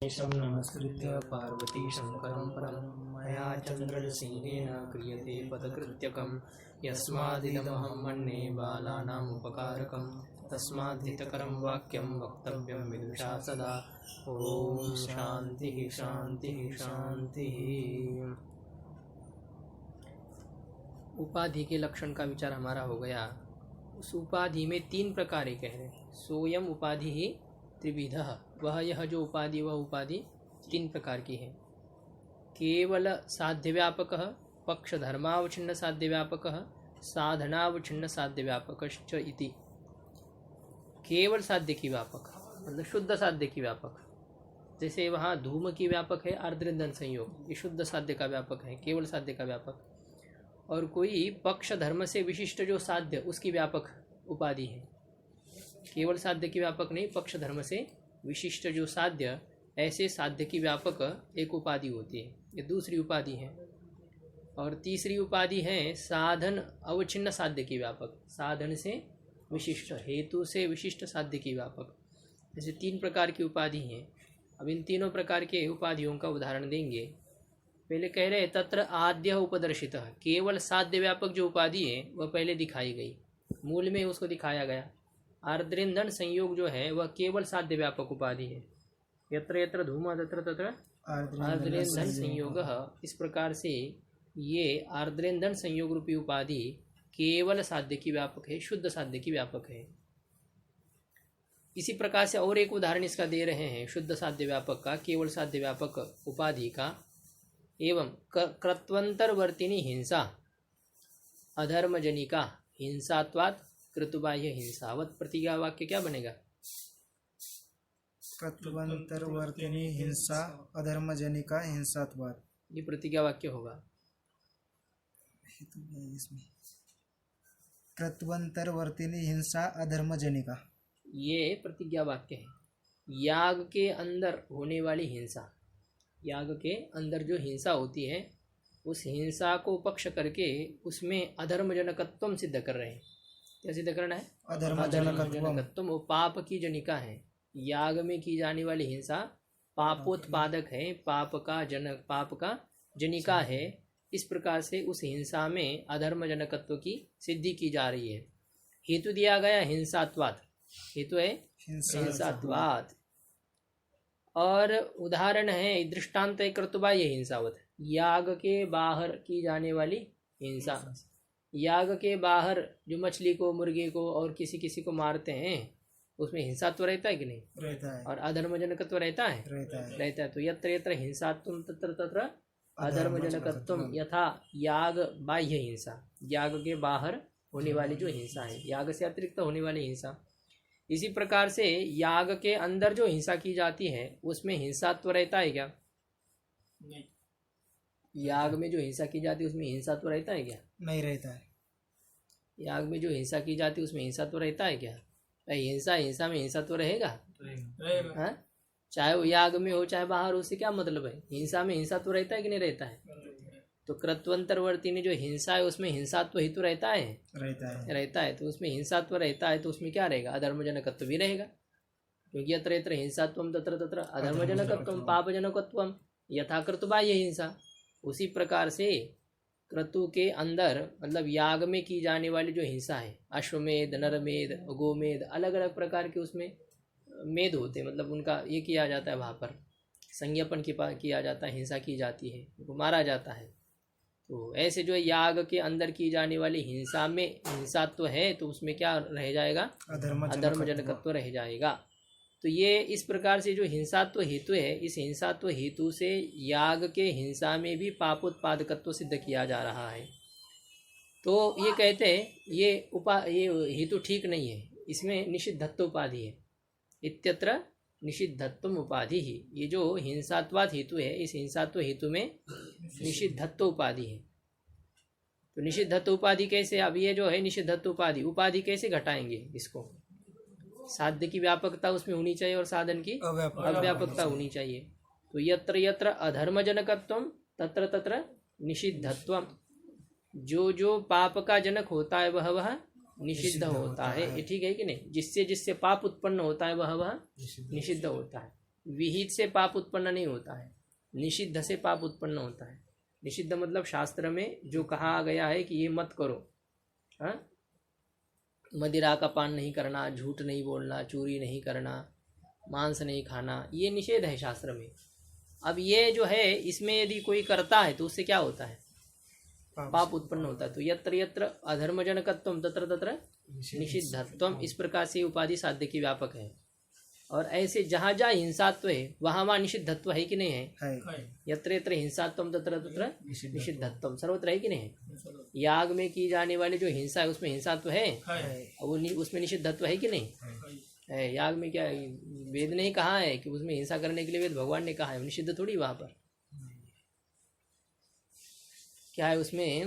परमेशं नमस्कृत्य पार्वती शंकरं परं मया चन्द्रसेनेन क्रियते पदकृत्यकं यस्मादिदमहं मन्ये बालानाम् उपकारकं तस्माद्धितकरं वाक्यं वक्तव्यं विदुषा सदा। ओम शांति शांति शांति। उपाधि के लक्षण का विचार हमारा हो गया। उस उपाधि में तीन प्रकार कह रहे हैं। सोयम उपाधि ही त्रिविधः, वह यह जो उपाधि वह उपाधि तीन प्रकार की है। केवल साध्य व्यापक, पक्ष धर्मावच्छिन्न साध्य व्यापक, साधनावच्छिन्न साध्य व्यापक इति। केवल साध्य की व्यापक मतलब शुद्ध साध्य की व्यापक, जैसे वहाँ धूम की व्यापक है आर्द्रंदन संयोग, ये शुद्ध साध्य का व्यापक है, केवल साध्य का व्यापक। और कोई पक्ष धर्म से विशिष्ट जो साध्य उसकी व्यापक उपाधि है। केवल साध्य की व्यापक नहीं, पक्ष धर्म से विशिष्ट जो साध्य, ऐसे साध्य की व्यापक एक उपाधि होती है, ये दूसरी उपाधि है। और तीसरी उपाधि है साधन अवच्छिन्न साध्य की व्यापक, साधन से विशिष्ट, हेतु से विशिष्ट साध्य की व्यापक। जैसे तीन प्रकार की उपाधि हैं। अब इन तीनों प्रकार के उपाधियों का उदाहरण देंगे। पहले कह रहे तत्र आद्य उपदर्शितः, केवल साध्य व्यापक जो उपाधि है वह पहले दिखाई गई, मूल में उसको दिखाया गया। आर्द्रेंधन संयोग जो है वह केवल साध्य व्यापक उपाधि है। यत्र यत्र धूम तत्र तत्र आर्द्रेंधन संयोग। इस प्रकार से ये आर्द्रेंधन संयोग रूपी उपाधि केवल साध्य की व्यापक है, शुद्ध साध्य की व्यापक है। इसी प्रकार से और एक उदाहरण इसका दे रहे हैं, शुद्ध साध्य व्यापक का, केवल साध्य व्यापक उपाधि का। एवं कृत्वंतरवर्तिनी हिंसा अधर्मजनिका हिंसात्वात् कृतुबाह्य हिंसावत। प्रतिज्ञा वाक्य क्या बनेगा? कृत्वंतरवर्तिनी हिंसा अधर्मजनिका हिंसात्वात्, ये प्रतिज्ञा वाक्य होगा। इसमें कृत्वंतरवर्तिनी हिंसा अधर्मजनिका, ये प्रतिज्ञा वाक्य है। याग के अंदर होने वाली हिंसा, याग के अंदर जो हिंसा होती है उस हिंसा को पक्ष करके उसमें अधर्मजनकत्व सिद्ध कर रहे हैं। क्या सिद्ध करना है? अधर्मजनकत्व। वो पाप की जनिका है। याग में की जाने वाली हिंसा पापोत्पादक है, पाप का जनिका है। इस प्रकार से उस हिंसा में अधर्मजनकत्व की सिद्धि की जा रही है। हेतु दिया गया हिंसात्वात्, हेतु है हिंसात्वात्। और उदाहरण है, दृष्टांत है कृतुबाह्य हिंसावत, याग के बाहर की जाने वाली हिंसा। याग के बाहर जो मछली को, मुर्गे को और किसी किसी को मारते हैं उसमें हिंसात्व रहता है कि नहीं? रहता है। और अधर्मजनकत्व रहता है? रहता है। तो यत्र यत्र हिंसात्वं तत्र तत्र अधर्मजनकत्वं। यथा याग बाह्य हिंसा, याग के बाहर होने वाली जो हिंसा है, याग से अतिरिक्त होने वाली हिंसा। इसी प्रकार से याग के अंदर जो हिंसा की जाती है उसमें हिंसात्व रहता है क्या? नहीं। याग में जो हिंसा की जाती है उसमें हिंसात्व रहता है क्या? नहीं रहता है। याग में जो हिंसा की जाती है उसमें हिंसात्व रहता है क्या? हिंसा में हिंसात्व रहेगा? हाँ? चाहे वो याग में हो चाहे बाहर हो, उससे क्या मतलब है? हिंसा में हिंसात्व रहता है कि नहीं रहता है? तो कृत्वंतरवर्ती ने जो हिंसा है उसमें हिंसात्व हेतु रहता है? रहता है। तो उसमें हिंसात्व रहता है तो उसमें क्या रहेगा? अधर्मजनकत्व भी रहेगा, क्योंकि यत्र यत्र हिंसात्वं तत्र तत्र अधर्मजनकत्वं पापजनकत्वं यथा कृतुबाह्य हिंसा। उसी प्रकार से क्रतु के अंदर मतलब याग में की जाने वाली जो हिंसा है, अश्वमेध, नरमेध, गोमेध, अलग अलग प्रकार के उसमें मेध होते हैं, मतलब उनका ये किया जाता है, वहाँ पर संज्ञापन किया जाता है, हिंसा की जाती है, उनको मारा जाता है। तो ऐसे जो याग के अंदर की जाने वाली हिंसा में हिंसात्व है तो उसमें क्या रह जाएगा? अधर्मजनकत्व रह जाएगा। तो ये इस प्रकार से जो हिंसात्व हेतु है, इस हिंसात्व हेतु से याग के हिंसा में भी पापोत्पादकत्व सिद्ध किया जा रहा है। तो ये कहते हैं ये हेतु ठीक नहीं है, इसमें निषिद्धत्व उपाधि है। इत्यत्र निषिद्धत्व उपाधि ही, ये जो हिंसात्वाद हेतु है इस हिंसात्व हेतु में निषिद्धत्व उपाधि है। तो निषिद्धत्व उपाधि कैसे? अब ये जो है निषिद्धत्व उपाधि कैसे घटाएंगे इसको? साध्य की व्यापकता उसमें होनी चाहिए और साधन की अव्यापकता होनी चाहिए। तो यत्र यत्र अधर्मजनकत्वं तत्र तत्र निषिद्धत्वं, जो पाप का जनक होता है वह निषिद्ध होता है। ये ठीक है कि नहीं? जिससे पाप उत्पन्न होता है वह निषिद्ध होता है। विहित से पाप उत्पन्न नहीं होता है, निषिद्ध से पाप उत्पन्न होता है। निषिद्ध मतलब शास्त्र में जो कहा गया है कि ये मत करो, हाँ, मदिरा का पान नहीं करना, झूठ नहीं बोलना, चोरी नहीं करना, मांस नहीं खाना, ये निषेध है शास्त्र में। अब ये जो है इसमें यदि कोई करता है तो उससे क्या होता है, पाप उत्पन्न होता है। तो यत्र यत्र अधर्मजनकत्वम तत्र तत्र निषिद्धत्वम, इस प्रकार से उपाधि साध्य की व्यापक है। और ऐसे जहाँ जहाँ हिंसात्व है वहाँ वहाँ निषिद्धत्व है कि नहीं है? यत्र यत्र हिंसात्वम तत्र तत्र निषिद्धत्वम, सर्वत्र है कि नहीं है? याग में की जाने वाली जो हिंसा है उसमें हिंसात्व है, वो उसमें निषिद्धत्व है कि नहीं है? याग में क्या वेद ने कहा है कि उसमें हिंसा करने के लिए, वेद भगवान ने कहा है, निषिद्ध थोड़ी वहाँ पर क्या है उसमें,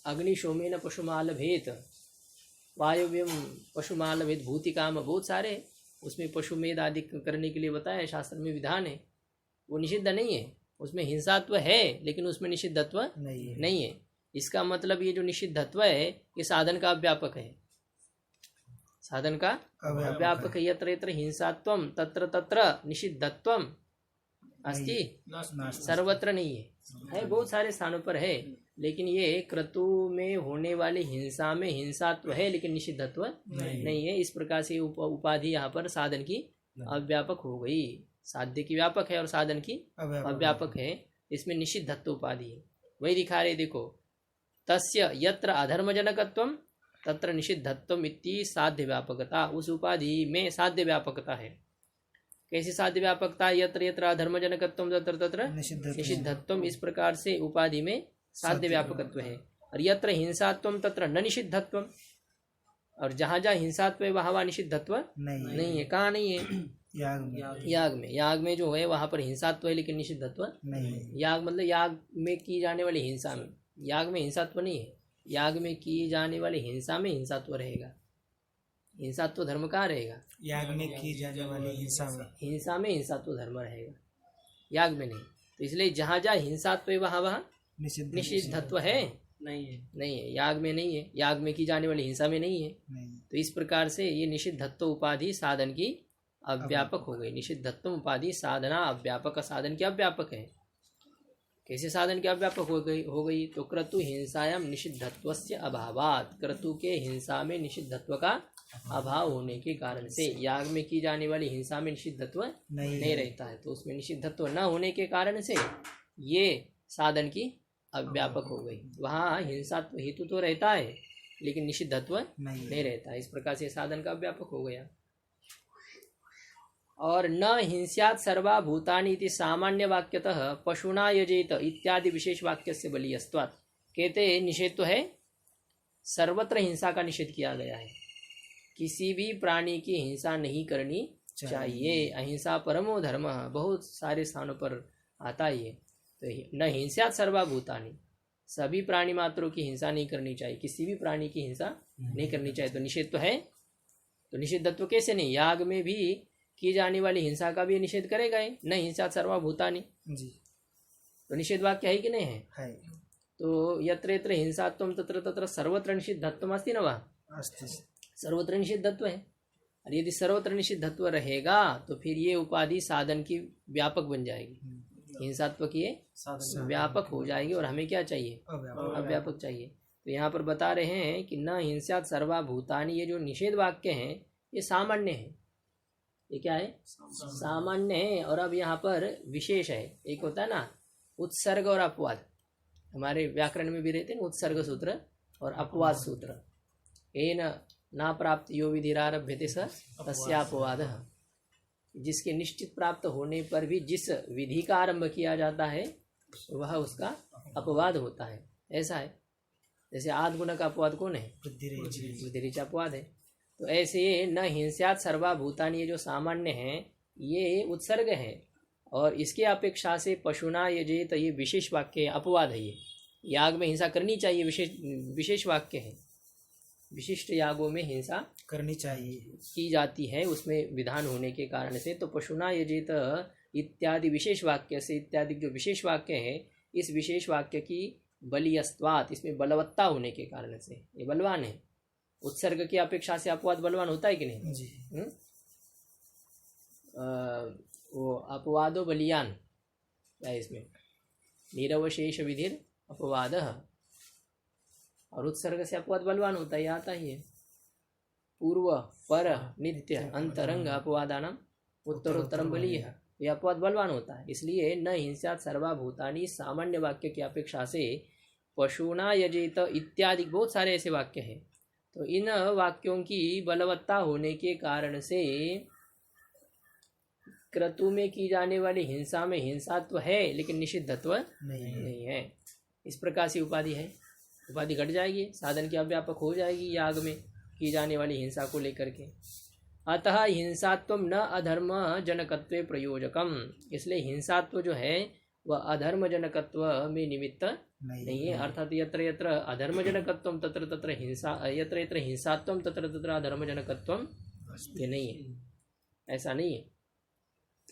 अग्निशोमेन पशुमाल भेद, वायव्यम पशुमाल भेद, भूतिकाम, बहुत सारे उसमें पशुमेध आदि करने के लिए बताया है, शास्त्र में विधान है, वो निषिद्ध नहीं है। उसमें हिंसात्व है लेकिन उसमें निषिद्धत्व नहीं है। इसका मतलब ये जो निषिद्धत्व है ये साधन का अव्यापक है, साधन का अव्यापक है। यत्र यत्र हिंसात्वम तत्र तत्र निषिद्धत्वम अस्ति, सर्वत्र नहीं है, बहुत सारे स्थानों पर है, लेकिन ये क्रतु में होने वाली हिंसा में हिंसात्व है लेकिन निषिद्धत्व नहीं है। इस प्रकार से उपाधि यहाँ पर साधन की अव्यापक हो गई। साध्य की व्यापक है और साधन की अव्यापक है, इसमें निषिद्धत्व उपाधि है। वही दिखा रहे, देखो, तस्य यत्र अधर्मजनकत्वम तत्र निषिद्धत्वम इति साध्य व्यापकता, उस उपाधि में साध्य व्यापकता है। कैसी साध्य व्यापकता? यत्र यत्र अधर्मजनकत्वम तत्र तत्र निषिद्धत्वम, इस प्रकार से उपाधि में साध्य व्यापकत्व है। और यत्र हिंसात्वम तत्र न निषिद्धत्वम, और जहाँ जहाँ हिंसात्व है वहाँ वहाँ निषिद्धत्व नहीं है। कहाँ नहीं है? याग में जो है वहाँ पर हिंसात्व है लेकिन निषिद्धत्व नहीं। याग मतलब याग में की जाने वाली हिंसा में, याग में हिंसात्व नहीं है, याग में की जाने वाली हिंसा में हिंसात्व रहेगा। हिंसात्व धर्म कहाँ रहेगा? याग में की जाने वाली हिंसा में हिंसात्व धर्म रहेगा, याग में नहीं। तो इसलिए जहाँ जहाँ हिंसात्व है वहाँ वहाँ निषिद्धत्व है नहीं है, याग में नहीं है, याग में की जाने वाली हिंसा में नहीं है। तो इस प्रकार से ये निषिद्धत्व उपाधि साधन की अव्यापक हो गई। निषिद्धत्व उपाधि साधना अव्यापक, साधन की अव्यापक है। कैसे साधन की अव्यापक हो गई? तो क्रतु हिंसायाम निषिद्धत्वस्य अभावात, क्रतु के हिंसा में निषिद्धत्व का अभाव होने के कारण से याग में की जाने वाली हिंसा में निषिद्धत्व नहीं रहता है। तो उसमें निषिद्धत्व न होने के कारण से ये साधन की अव्यापक हो गई। वहाँ हिंसात्व हेतु तो रहता है लेकिन निषिद्धत्व नहीं रहता है। इस प्रकार से साधन का अव्यापक हो गया। और न हिंस्यात् सर्वा भूतानि इति सामान्य वाक्यतः पशुना यजेत इत्यादि विशेष वाक्य से बलियस्त्वात्, कहते निषेध तो है, सर्वत्र हिंसा का निषेध किया गया है। किसी भी प्राणी की हिंसा नहीं करनी चाहिए। अहिंसा परमो धर्म, बहुत सारे स्थानों पर आता ही है। तो न हिंस्यात् सर्वा भूतानि, सभी प्राणी मात्रों की हिंसा नहीं करनी चाहिए, किसी भी प्राणी की हिंसा नहीं करनी चाहिए। तो निषेध तो है, तो निषिद्धत्व कैसे नहीं? याग में भी की जाने वाली हिंसा का भी निषेध करेगा ही, न हिंसा सर्वा भूतानि जी, तो निषेध वाक्य है कि नहीं है? तो यत्र यत्र हिंसात्वम तत्र तत्र सर्वत्र निषिद्धत्वम अस्ति न वा? सर्वत्र निषिद्धत्व है। और यदि सर्वत्र निषिद्धत्व रहेगा तो फिर ये उपाधि साधन की व्यापक बन जाएगी, हिंसात्व की व्यापक हो जाएगी। और हमें क्या चाहिए? अव्यापक चाहिए। तो यहाँ पर बता रहे हैं कि न हिंस्यात् सर्वा भूतानि, ये जो निषेध वाक्य हैं ये सामान्य है। ये क्या है? सामान्य है। और अब यहाँ पर विशेष है। एक होता है ना उत्सर्ग और अपवाद, हमारे व्याकरण में भी रहते हैं उत्सर्ग सूत्र और अपवाद सूत्र। एन ना प्राप्त यो विधिरारभ्यते स तस्यापवादः, जिसके निश्चित प्राप्त होने पर भी जिस विधि का आरंभ किया जाता है वह उसका अपवाद होता है। ऐसा है। जैसे आद गुण का अपवाद कौन है? बुद्धिरेच अपवाद है। तो ऐसे न हिंस्यात् सर्वा भूतानि, ये जो सामान्य है ये उत्सर्ग है, और इसके अपेक्षा से पशुना यजेत, ये विशेष वाक्य है, अपवाद है। ये याग में हिंसा करनी चाहिए, विशेष वाक्य है। विशिष्ट यागों में हिंसा करनी चाहिए, की जाती है उसमें विधान होने के कारण से। तो पशुना यजेत इत्यादि विशेष वाक्य से, इत्यादि जो विशेष वाक्य है, इस विशेष वाक्य की बलियस्त्वात्, इसमें बलवत्ता होने के कारण से ये बलवान है। उत्सर्ग की अपेक्षा से अपवाद बलवान होता है कि नहीं जी? वो अपवादो बलियान है इसमें, निरवशेष विधिर अपवाद, और उत्सर्ग से अपवाद बलवान होता है, आता ही है। पूर्व पर नित्य अंतरंग अपवादानम उत्तरोत्तरम बलीय, ये अपवाद बलवान होता है। इसलिए न हिंसा सर्वभूतानि सामान्य वाक्य की अपेक्षा से पशुना यजेत इत्यादि बहुत सारे ऐसे वाक्य हैं। तो इन वाक्यों की बलवत्ता होने के कारण से क्रतु में की जाने वाली हिंसा में हिंसात्व है लेकिन निषिद्धत्व नहीं है। इस प्रकार से उपाधि है, उपाधि घट जाएगी, साधन की अव्यापक हो जाएगी याग में की जाने वाली हिंसा को लेकर के। अतः हिंसात्व न अधर्म जनकत्व प्रयोजकम, इसलिए हिंसात्व जो है वह अधर्म जनकत्व में निमित्त नहीं है। अर्थात यत्र यत्र अधर्म जनकत्वम तत्र तत्र हिंसा, यत्र यत्र हिंसात्वम तत्र तत्र अधर्म जनकत्वम, ये नहीं है, ऐसा नहीं है।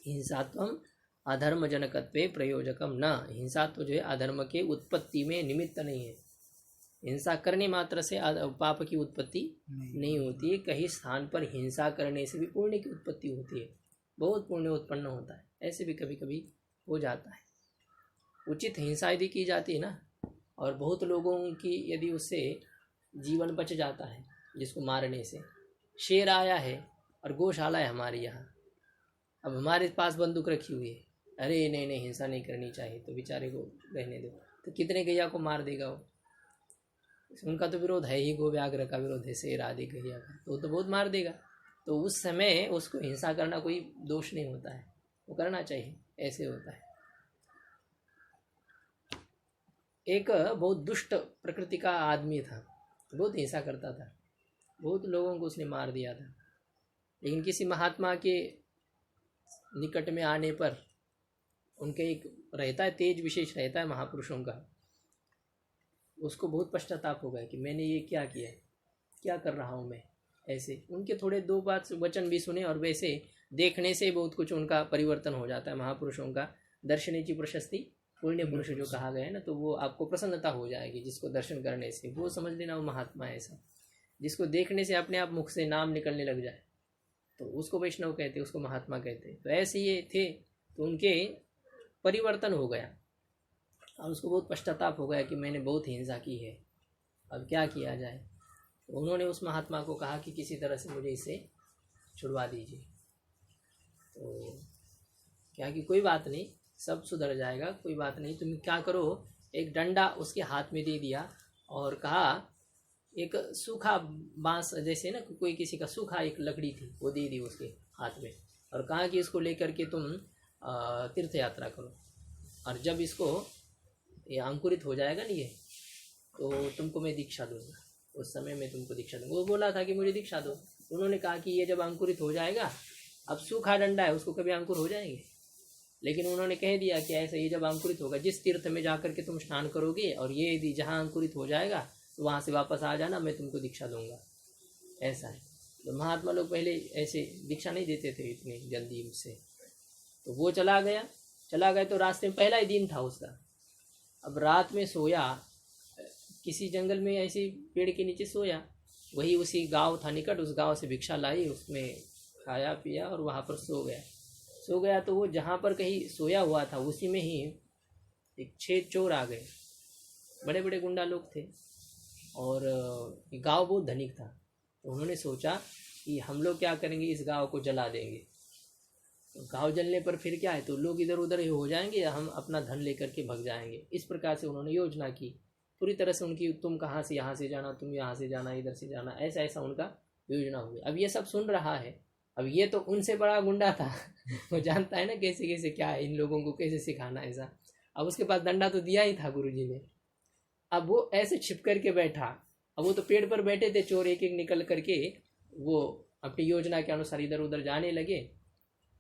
हिंसात्वम अधर्म जनकत्वे प्रयोजकम न, हिंसात्व जो है अधर्म के उत्पत्ति में निमित्त नहीं है। हिंसा करने मात्र से पाप की उत्पत्ति नहीं होती है। कहीं स्थान पर हिंसा करने से भी पुण्य की उत्पत्ति होती है, बहुत पुण्य उत्पन्न होता है, ऐसे भी कभी कभी हो जाता है। उचित हिंसा यदि की जाती है ना, और बहुत लोगों की यदि उससे जीवन बच जाता है, जिसको मारने से, शेर आया है और गौशाला है हमारे यहाँ, अब हमारे पास बंदूक रखी हुई है, अरे नहीं नहीं हिंसा नहीं करनी चाहिए, तो बेचारे को रहने दो, तो कितने गैया को मार देगा वो, उनका तो विरोध है ही, गो व्याघ्र का विरोध है, शेर आदि गैया का, तो बहुत मार देगा। तो उस समय उसको हिंसा करना कोई दोष नहीं होता है, वो करना चाहिए, ऐसे होता है। एक बहुत दुष्ट प्रकृति का आदमी था, बहुत हिंसा करता था, बहुत लोगों को उसने मार दिया था, लेकिन किसी महात्मा के निकट में आने पर उनके एक रहता है, तेज विशेष रहता है महापुरुषों का, उसको बहुत पश्चाताप हो गया कि मैंने ये क्या किया, क्या कर रहा हूँ मैं। ऐसे उनके थोड़े दो बात वचन भी सुने, और वैसे देखने से बहुत कुछ उनका परिवर्तन हो जाता है। महापुरुषों का दर्शनेची प्रशस्ति पुण्य पुरुष जो कहा गया है ना, तो वो आपको प्रसन्नता हो जाएगी जिसको दर्शन करने से, वो समझ लेना वो महात्मा है। ऐसा जिसको देखने से अपने आप मुख से नाम निकलने लग जाए तो उसको वैष्णव कहते, उसको महात्मा कहते। तो ऐसे ये थे, तो उनके परिवर्तन हो गया और उसको बहुत पश्चाताप हो गया कि मैंने बहुत हिंसा की है, अब क्या किया जाए। तो उन्होंने उस महात्मा को कहा कि किसी तरह से मुझे इसे छुड़वा दीजिए। तो क्या कि कोई बात नहीं, सब सुधर जाएगा, कोई बात नहीं, तुम क्या करो, एक डंडा उसके हाथ में दे दिया और कहा, एक सूखा बांस जैसे ना कोई किसी का सूखा एक लकड़ी थी, वो दे दी उसके हाथ में और कहा कि इसको लेकर के तुम तीर्थ यात्रा करो, और जब इसको ये अंकुरित हो जाएगा नहीं, ये तो तुमको मैं दीक्षा दूंगा, उस समय मैं तुमको दीक्षा दूंगा। वो बोला था कि मुझे दीक्षा दो। उन्होंने कहा कि ये जब अंकुरित हो जाएगा, अब सूखा डंडा है उसको कभी अंकुर हो जाएंगे, लेकिन उन्होंने कह दिया कि ऐसा ये जब अंकुरित होगा, जिस तीर्थ में जाकर के तुम स्नान करोगे और ये यदि जहाँ अंकुरित हो जाएगा तो वहाँ से वापस आ जाना, मैं तुमको दीक्षा दूंगा। ऐसा है। तो महात्मा लोग पहले ऐसे दीक्षा नहीं देते थे इतनी जल्दी उससे। तो वो चला गया तो रास्ते में पहला ही दिन था उसका। अब रात में सोया, किसी जंगल में ऐसे पेड़ के नीचे सोया, वही उसी गांव था निकट, उस गांव से भिक्षा लाई, उसमें खाया पिया और वहाँ पर सो गया। तो वो जहाँ पर कहीं सोया हुआ था उसी में ही एक 6 चोर आ गए, बड़े बड़े गुंडा लोग थे, और गांव बहुत धनिक था। तो उन्होंने सोचा कि हम लोग क्या करेंगे, इस गांव को जला देंगे। तो गांव जलने पर फिर क्या है, तो लोग इधर उधर ही हो जाएंगे या हम अपना धन लेकर के भग जाएंगे। इस प्रकार से उन्होंने योजना की पूरी तरह से उनकी, तुम कहाँ से यहाँ से जाना, तुम यहाँ से जाना, इधर से जाना, ऐसा उनका योजना हुई। अब ये सब सुन रहा है, अब ये तो उनसे बड़ा गुंडा था वो जानता है ना कैसे कैसे क्या है, इन लोगों को कैसे सिखाना ऐसा। अब उसके पास डंडा तो दिया ही था गुरुजी ने। अब वो ऐसे छिप करके बैठा, अब वो तो पेड़ पर बैठे थे, चोर एक एक निकल करके वो अपनी योजना के अनुसार इधर उधर जाने लगे,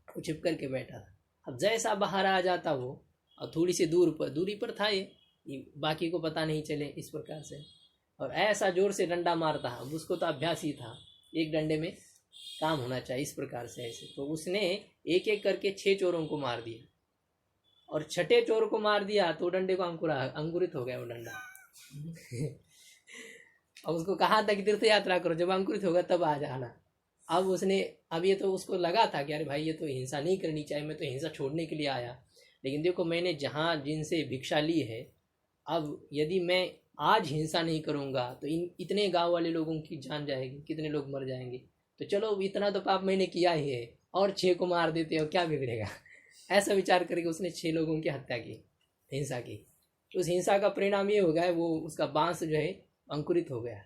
वो छिप करके बैठा था। अब जैसा बाहर आ जाता वो, और थोड़ी सी दूरी पर था ये बाकी को पता नहीं चले, इस प्रकार से, और ऐसा जोर से डंडा मारता। अब उसको तो अभ्यास ही था, एक डंडे में काम होना चाहिए, इस प्रकार से ऐसे। तो उसने एक एक करके 6 चोरों को मार दिया, और 6ठे चोर को मार दिया तो डंडे को अंकुरित हो गया वो डंडा और उसको कहा था कि तीर्थ यात्रा करो, जब अंकुरित होगा तब आ जाना। अब उसने, अब ये तो उसको लगा था कि अरे भाई ये तो हिंसा नहीं करनी चाहिए, मैं तो हिंसा छोड़ने के लिए आया, लेकिन देखो मैंने जहाँ जिनसे भिक्षा ली है, अब यदि मैं आज हिंसा नहीं करूँगा तो इतने गांव वाले लोगों की जान जाएगी, कितने लोग मर जाएंगे, तो चलो इतना तो पाप मैंने किया ही है, और 6 को मार देते हो, क्या बिगड़ेगा। ऐसा विचार करके उसने 6 लोगों की हत्या की, हिंसा की। उस हिंसा का परिणाम ये हो गया है, वो उसका बांस जो है अंकुरित हो गया।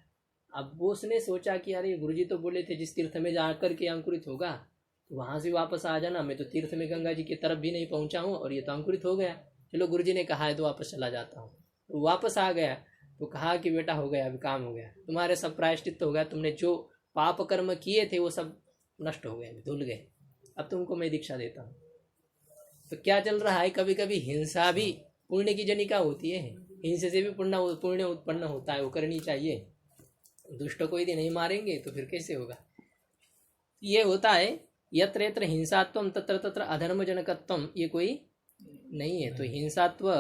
अब वो उसने सोचा कि अरे गुरुजी तो बोले थे जिस तीर्थ में जाकर के अंकुरित होगा तो वहाँ से वापस आ जाना, मैं तो तीर्थ में गंगा जी की तरफ भी नहीं पहुँचा हूँ और ये तो अंकुरित हो गया, चलो गुरुजी ने कहा है तो वापस चला जाता हूँ। तो वापस आ गया तो कहा कि बेटा हो गया, अभी काम हो गया, तुम्हारे सब प्रायश्चित हो गया, तुमने जो पाप कर्म किए थे वो सब नष्ट हो गए, धुल गए, अब तुमको मैं दीक्षा देता हूँ। तो क्या चल रहा है, कभी कभी हिंसा भी पुण्य की जनिका होती है, हिंसा से भी पुण्य उत्पन्न होता है, वो करनी चाहिए। दुष्ट को यदि नहीं मारेंगे तो फिर कैसे होगा। ये होता है यत्र यत्र हिंसात्वम तत्र तत्र अधर्मजनकत्वम, ये कोई नहीं है। तो हिंसात्व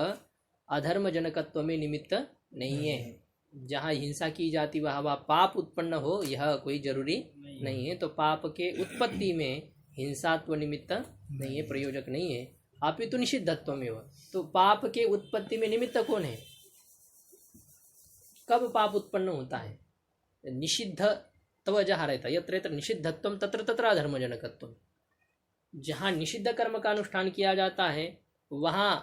अधर्मजनकत्व में निमित्त नहीं है। जहाँ हिंसा की जाती वहाँ पाप उत्पन्न हो, यह कोई जरूरी नहीं है। तो पाप के उत्पत्ति में हिंसात्व निमित्त नहीं है, प्रयोजक नहीं है। अपितु निषिद्धत्व में हो, तो पाप के उत्पत्ति में निमित्त कौन है, कब पाप उत्पन्न होता है, निषिद्धत्व जहाँ रहता है, यत्र यत्र निषिद्धत्वम तत्र तत्र अधर्मजनकत्वम, जहाँ निषिद्ध कर्म का अनुष्ठान किया जाता है वहाँ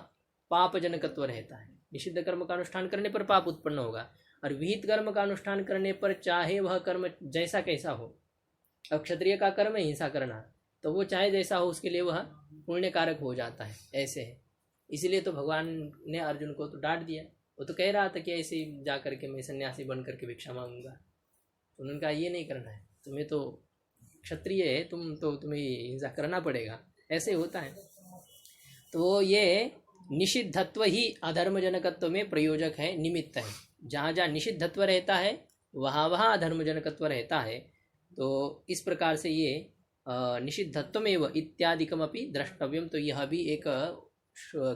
पाप जनकत्व रहता है। निषिद्ध कर्म का अनुष्ठान करने पर पाप उत्पन्न होगा, और विहित कर्म का अनुष्ठान करने पर चाहे वह कर्म जैसा कैसा हो, अब क्षत्रिय का कर्म है हिंसा करना, तो वो चाहे जैसा हो उसके लिए वह पुण्य कारक हो जाता है, ऐसे है। इसीलिए तो भगवान ने अर्जुन को तो डांट दिया, वो तो कह रहा था कि ऐसे ही जा करके मैं सन्यासी बन करके भिक्षा मांगूंगा, तो उन्होंने कहा ये नहीं करना है, तुम्हें तो क्षत्रिय है, तुम्हें हिंसा करना पड़ेगा, ऐसे होता है। तो ये निषिद्धत्व ही अधर्मजनकत्व में प्रयोजक है, निमित्त है। जहाँ जहाँ निषिद्धत्व रहता है वहाँ वहाँ अधर्मजनकत्व रहता है। तो इस प्रकार से ये निषिद्धत्वमेव इत्यादिकमपि द्रष्टव्यम, तो यह भी एक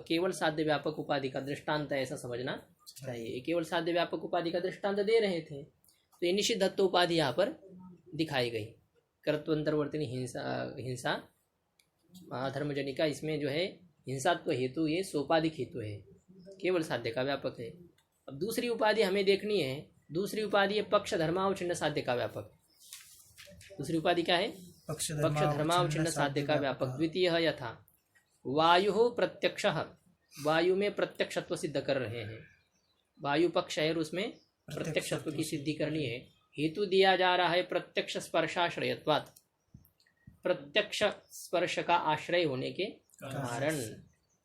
केवल साध्य व्यापक उपाधि का दृष्टांत है, ऐसा समझना चाहिए। केवल साध्य व्यापक उपाधि का दृष्टांत दे रहे थे, तो ये निषिद्धत्व उपाधि यहाँ पर दिखाई गई। कर्तव्यंतरवर्तिनी हिंसा अधर्मजनिका, इसमें जो है हिंसात्व हेतु ये सोपाधिक हेतु है, केवल साध्य का व्यापक है। अब दूसरी उपाधि हमें देखनी है, दूसरी उपाधि है पक्ष धर्मावच्छिन्न साध्य का व्यापक। दूसरी उपाधि क्या है, पक्ष धर्मावच्छिन्न साध्य का व्यापक। द्वितीय यथा वायु प्रत्यक्ष, वायु में प्रत्यक्षत्व सिद्ध कर रहे हैं, वायु पक्ष है और उसमें प्रत्यक्षत्व की सिद्धि करनी है। हेतु दिया जा रहा है प्रत्यक्ष स्पर्शाश्रयत्वात्, प्रत्यक्ष स्पर्श का आश्रय होने के कारण।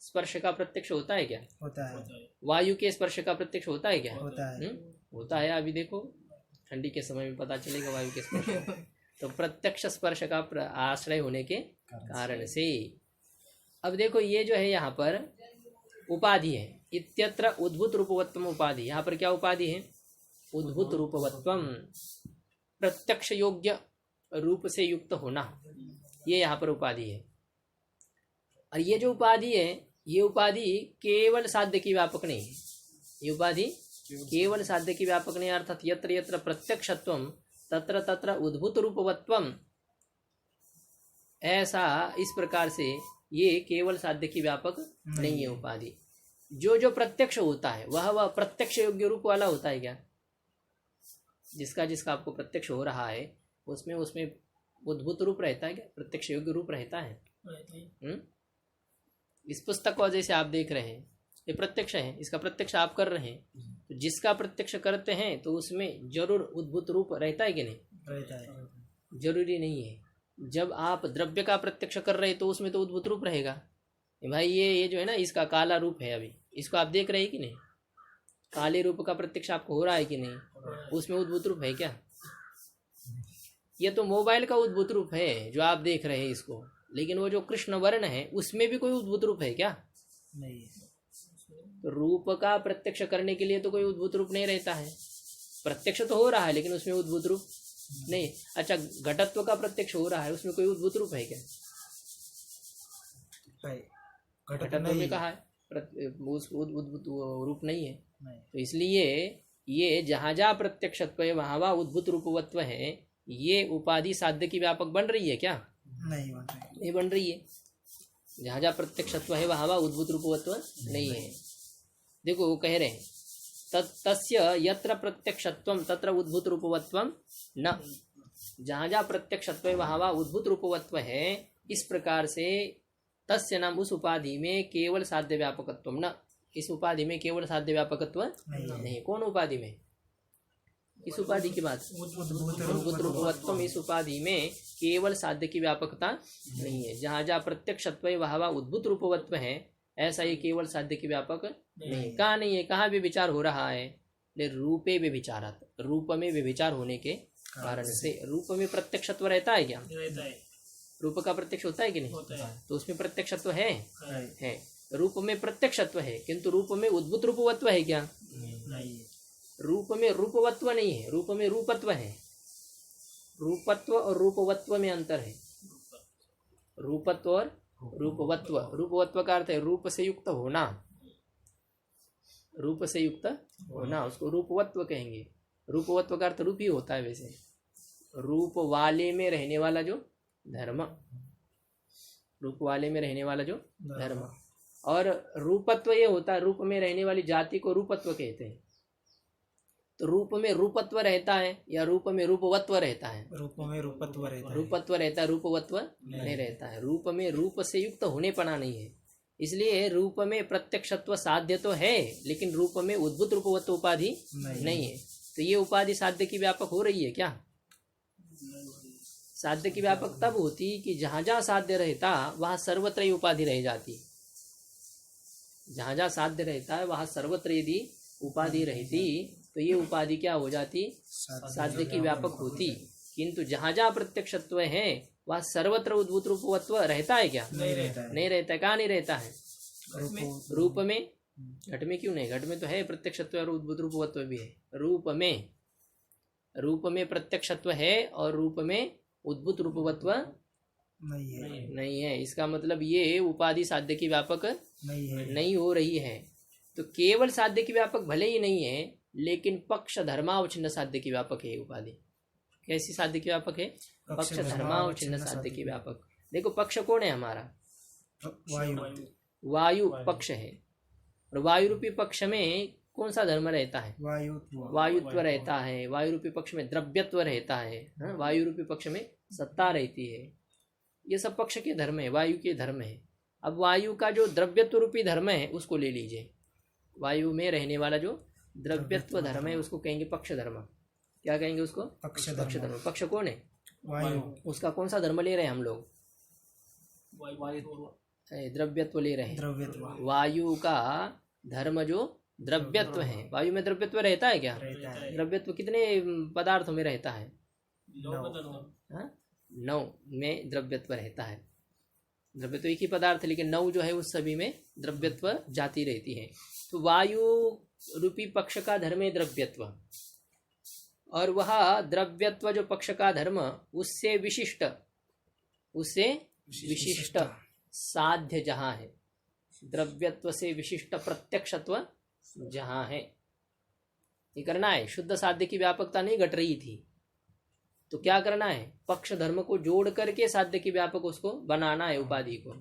स्पर्श का प्रत्यक्ष होता है क्या, होता है। वायु के स्पर्श का प्रत्यक्ष होता है क्या, होता है। होता है। अभी देखो ठंडी के समय में पता चलेगा वायु के स्पर्श। तो प्रत्यक्ष स्पर्श का आश्रय होने के कारण से। अब देखो ये जो है यहाँ पर उपाधि है, इत्यत्र उद्भूत रूपवत्वम उपाधि। यहाँ पर क्या उपाधि है, उद्भूत रूपवत्वम, प्रत्यक्ष योग्य रूप से युक्त होना, ये यहाँ पर उपाधि है। और ये जो उपाधि है, ये उपाधि केवल साध्य की व्यापक नहीं है, ये उपाधि केवल साध्य की व्यापक नहीं, अर्थात यत्र यत्र प्रत्यक्षत्वम तत्र तत्र उद्भूत रूपवत्वम, ऐसा इस प्रकार से ये केवल साध्य की व्यापक नहीं है उपाधि। जो जो प्रत्यक्ष होता है वह प्रत्यक्ष योग्य रूप वाला होता है क्या, जिसका जिसका आपको प्रत्यक्ष हो रहा है उसमें उद्भूत रूप रहता है क्या, प्रत्यक्ष योग्य रूप रहता है। इस पुस्तक को जैसे आप देख रहे हैं, ये प्रत्यक्ष है, इसका प्रत्यक्ष आप कर रहे हैं, तो जिसका प्रत्यक्ष करते हैं तो उसमें जरूर उद्भूत रूप रहता है कि नहीं, रहता है। जरूरी नहीं है। जब आप द्रव्य का प्रत्यक्ष कर रहे हैं तो उसमें तो उद्भूत रूप रहेगा। भाई ये जो है ना, इसका काला रूप है, अभी इसको आप देख रहे हैं कि नहीं, काले रूप का प्रत्यक्ष आपको हो रहा है कि नहीं, उसमें उद्भूत रूप है क्या। ये तो मोबाइल का उद्भूत रूप है जो आप देख रहे हैं इसको, लेकिन वो जो कृष्ण वर्ण है उसमें भी कोई उद्भूत रूप है क्या, नहीं। तो रूप का प्रत्यक्ष करने के लिए तो कोई उद्भूत रूप नहीं रहता है। प्रत्यक्ष तो हो रहा है लेकिन उसमें उद्भूत रूप नहीं। अच्छा, घटत्व का प्रत्यक्ष हो रहा है, उसमें कोई उद्भूत रूप है क्या, घटत्व में कहा है उद्भूत रूप नहीं है। तो इसलिए ये जहाँ जहाँ प्रत्यक्षत्व है वहाँ वहाँ उद्भूत रूपवत्व है, ये उपाधि साध्य की व्यापक बन रही है क्या? नहीं बन रही। नहीं बन रही है। जहाँ जहाँ प्रत्यक्षत्व है वहाँ उद्भूत रूपवत्व नहीं है। देखो वो कह रहे हैं तस्य यत्र प्रत्यक्षत्वम तत्र उद्भूत रूपवत्वम न। जहाँ जहाँ प्रत्यक्षत्व है वहाँ उद्भूत रूपवत्व है। इस प्रकार से तस्य नाम उस उपाधि में केवल साध्य व्यापकत्वम न। इस उपाधि में केवल साध्य व्यापकत्व नहीं। कौन उपाधि में? इस उपाधि की बात उद्भूत रूपवत्वम। इस उपाधि में केवल साध्य की व्यापकता नहीं है। जहाँ जहाँ प्रत्यक्षत्व है वहाँ उद्भूत रूपवत्व है। ऐसा ये केवल साध्य की व्यापक नहीं। कहाँ नहीं है? कहाँ भी विचार हो रहा है? रूपे वे विचारात। रूप में व्यभिचार होने के कारण से रूप में प्रत्यक्षत्व रहता है क्या? रहता है। रूप का प्रत्यक्ष होता है कि नहीं? होता है। तो उसमें प्रत्यक्षत्व है। रूप में प्रत्यक्षत्व है किंतु रूप में उद्भूत रूपवत्व है क्या? नहीं। रूप में रूपवत्व नहीं है। रूप में रूपत्व है। रूपत्व और रूपवत्व में अंतर है। रूपत्व और रूपवत्व। रूपवत्व का अर्थ है रूप से युक्त होना। रूप से युक्त होना उसको रूपवत्व कहेंगे। रूपवत्व का अर्थ रूप ही होता है। वैसे रूप वाले में रहने वाला जो धर्म, रूप वाले में रहने वाला जो धर्म। और रूपत्व ये होता है रूप में रहने वाली जाति को रूपत्व कहते हैं। तो रूप में रूपत्व रहता है या रूप में रूपवत्व रहता है? रूप में रूपत्व रहता है। रूपत्व रहता है, रूपवत्व नहीं रहता है। रूप में रूप से युक्त होने पना नहीं है। इसलिए रूप में प्रत्यक्षत्व साध्य तो है लेकिन रूप में उद्भूत रूपवत्व उपाधि नहीं है। तो ये उपाधि साध्य की व्यापक हो रही है क्या? साध्य की व्यापक तब होती कि जहाँ जहाँ साध्य रहता वहाँ सर्वत्र ही उपाधि रह जाती। जहाँ जहाँ साध्य रहता है वहाँ सर्वत्र यदि उपाधि रहती तो ये उपाधि क्या हो जाती? साध्य की व्यापक होती। किंतु जहाँ जहाँ प्रत्यक्षत्व है वहाँ सर्वत्र उद्भूत रूपवत्व रहता है क्या? नहीं रहता है। नहीं रहता है। कहाँ नहीं रहता है? रूप में। घट में क्यों नहीं? घट में तो है प्रत्यक्षत्व और उद्भूत रूपवत्व भी है। रूप में प्रत्यक्षत्व है और रूप में उद्भूत रूपवत्व नहीं है। इसका मतलब ये उपाधि साध्य की व्यापक नहीं हो रही है। तो केवल साध्य की व्यापक भले ही नहीं है लेकिन पक्ष धर्मावच्छिन्न साध्य की व्यापक है उपाधि। कैसी साध्य की व्यापक है? पक्ष धर्मावच्छिन्न साध्य की व्यापक। देखो पक्ष कौन है हमारा? वायु पक्ष है। और वायु रूपी पक्ष में कौन सा धर्म रहता है? वायुत्व रहता है। वायु रूपी पक्ष में द्रव्यत्व रहता है। वायु रूपी पक्ष में सत्ता रहती है। ये सब पक्ष के धर्म है, वायु के धर्म है। अब वायु का जो द्रव्यत्व रूपी धर्म है उसको ले लीजिए। वायु में रहने वाला जो द्रव्यत्व धर्म है उसको कहेंगे पक्ष धर्म। क्या कहेंगे उसको? पक्ष धर्म। पक्ष कौन है? वायु। उसका कौन सा धर्म ले रहे हैं हम लोग? द्रव्यत्व ले रहे हैं। वायु का धर्म जो द्रव्यत्व है। वायु में द्रव्यत्व रहता है क्या? द्रव्यत्व कितने पदार्थों में रहता है? 9 में द्रव्यत्व रहता है। द्रव्यत्व एक ही पदार्थ लेकिन 9 जो है उस सभी में द्रव्यत्व जाती रहती है। तो वायु रूपी पक्ष का धर्म है द्रव्यत्व। और वह द्रव्यत्व जो पक्ष का धर्म उससे विशिष्ट साध्य जहाँ है, द्रव्यत्व से विशिष्ट प्रत्यक्षत्व जहाँ है, ये करना है। शुद्ध साध्य की व्यापकता नहीं घट रही थी तो क्या करना है? पक्ष धर्म को जोड़ करके साध्य की व्यापक उसको बनाना है उपाधि को।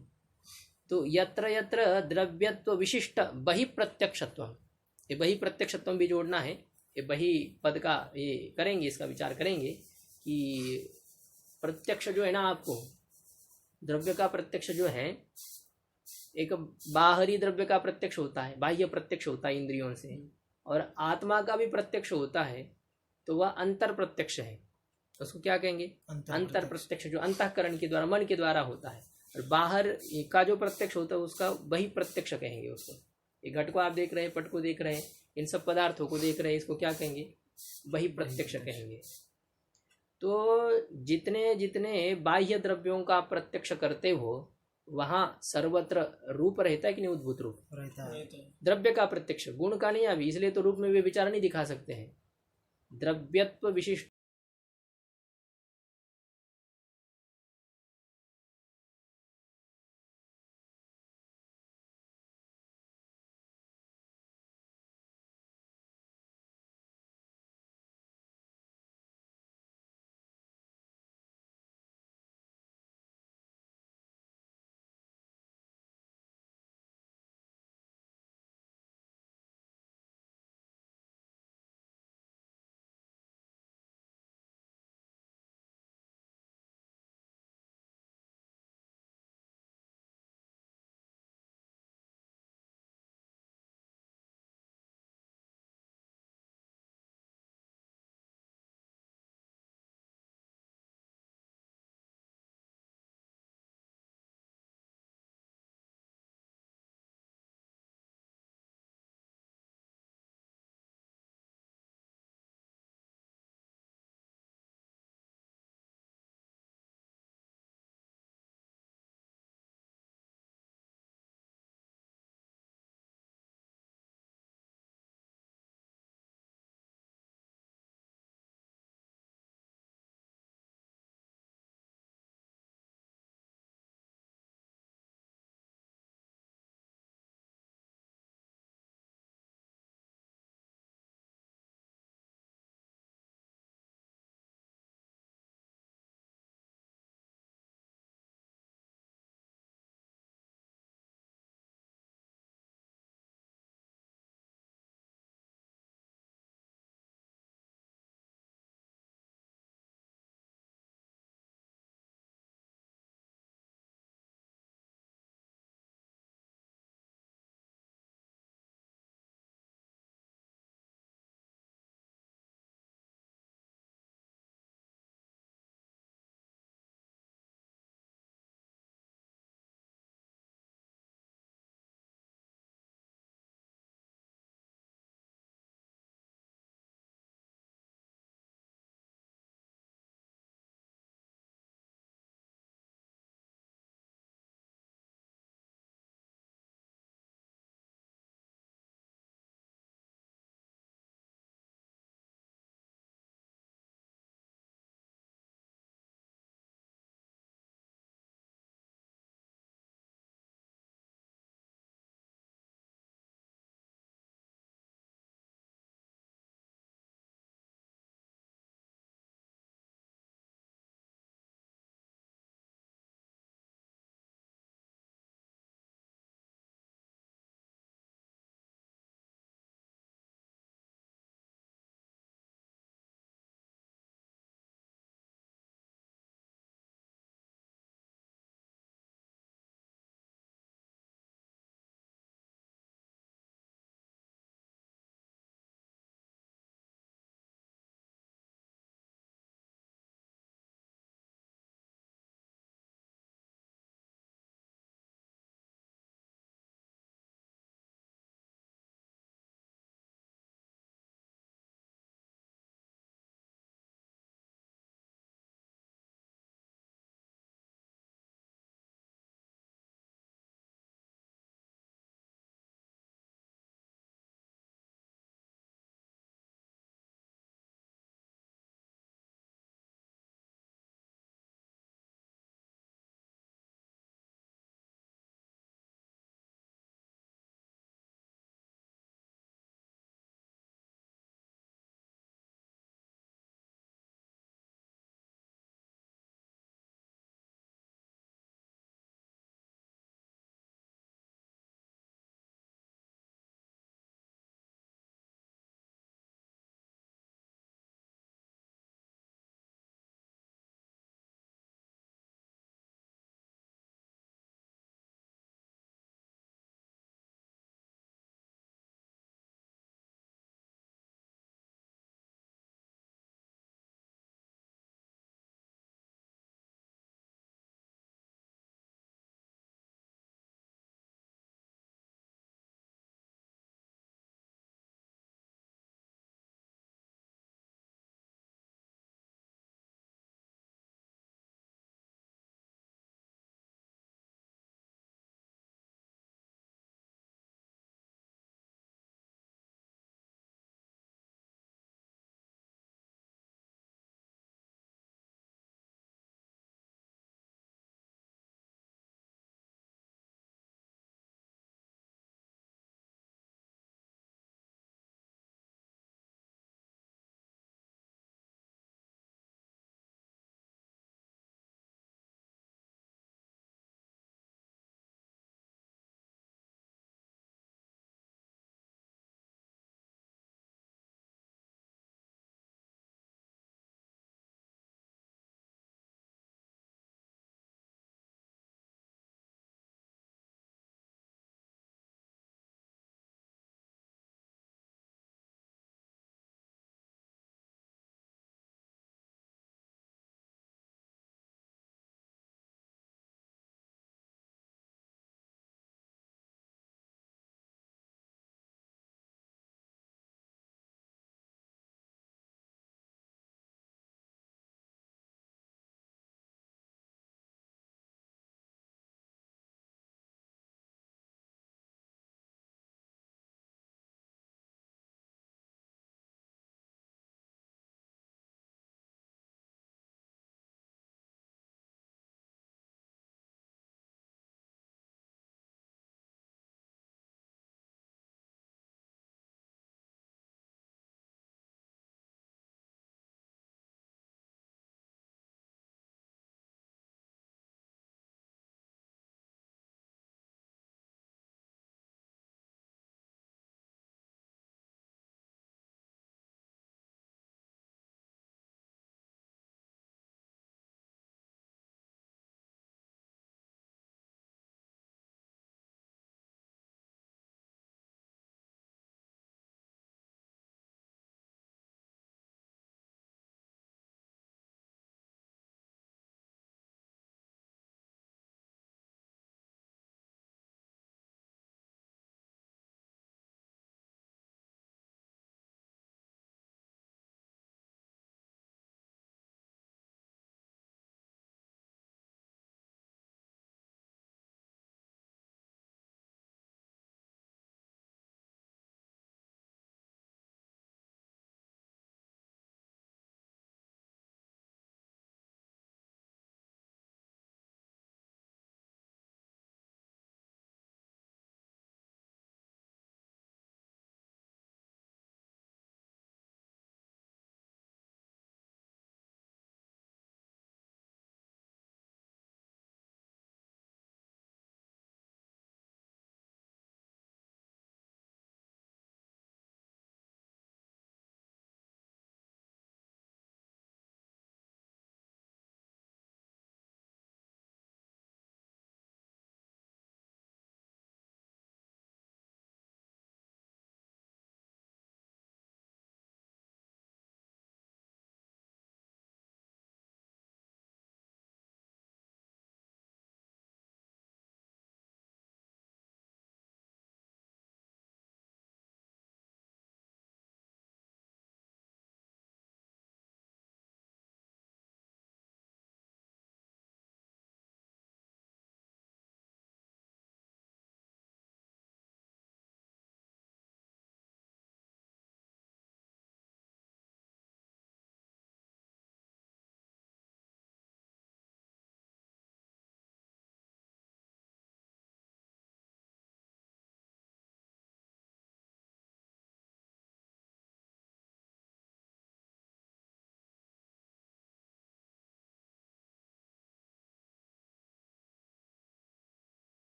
तो यत्र यत्र द्रव्यत्व विशिष्ट बहि प्रत्यक्षत्व, ये बहि प्रत्यक्षत्व भी जोड़ना है। ये बहि पद का ये करेंगे, इसका विचार करेंगे कि प्रत्यक्ष जो है ना, आपको द्रव्य का प्रत्यक्ष जो है एक बाहरी द्रव्य का प्रत्यक्ष होता है, बाह्य प्रत्यक्ष होता है इंद्रियों से, और आत्मा का भी प्रत्यक्ष होता है तो वह अंतर प्रत्यक्ष है। उसको क्या कहेंगे? अंतर प्रत्यक्ष, जो अंतःकरण के द्वारा मन के द्वारा होता है। और बाहर का जो प्रत्यक्ष होता है उसका बहि प्रत्यक्ष कहेंगे उसको। ये घट को आप देख रहे हैं, पट को देख रहे हैं, इन सब पदार्थों को देख रहे हैं, इसको क्या कहेंगे? बहि प्रत्यक्ष कहेंगे। तो जितने जितने बाह्य द्रव्यों का प्रत्यक्ष करते हो वहाँ सर्वत्र रूप रहता है कि नहीं? उद्भूत रूप रहता है। द्रव्य का प्रत्यक्ष, गुण का नहीं। अभी इसलिए तो रूप में वे विचार नहीं दिखा सकते हैं। द्रव्यत्व विशिष्ट